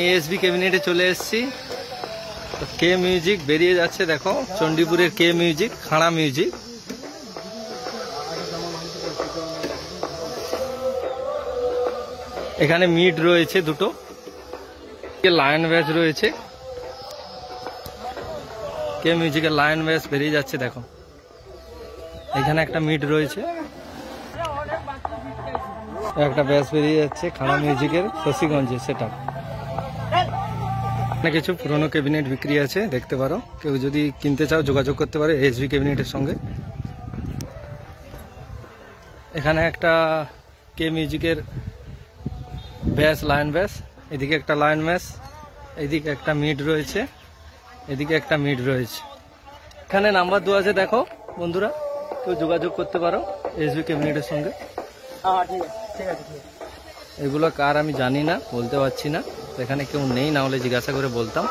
ASB ক্যাবিনেটে চলে এসেছি। কে মিউজিক বেরিয়ে যাচ্ছে, দেখো চণ্ডীপুরের কে মিউজিক, খাড়া মিউজিক। এখানে মিড রয়েছে দুটো, লায়ন ব্যাচ রয়েছে। কে মিউজিকের লায়ন ব্যাচ বেরিয়ে যাচ্ছে, দেখো এখানে একটা মিড রয়েছে, একটা ব্যাচ বেরিয়ে যাচ্ছে খাড়া মিউজিকের শশীগঞ্জে। সেটা কিছু পুরনো ক্যাবিনেট বিক্রি আছে, দেখতে পারো। কেউ যদি কিনতে চাও যোগাযোগ করতে পারো এসবি ক্যাবিনেটের সঙ্গে। এখানে একটা কে মিউজিকের ব্যাস, লায়ন ব্যাস। এদিকে একটা লায়ন ব্যাস, এদিকে একটা মিড রয়েছে, এদিকে একটা মিড রয়েছে। এখানে নাম্বার দেওয়া আছে, দেখো বন্ধুরা, কেউ যোগাযোগ করতে পারো এসবি ক্যাবিনেটের সঙ্গে। এগুলো কার আমি জানি না, বলতে পারছি না, এখানে কেউ নেই, না হলে জিজ্ঞাসা করে বলতাম।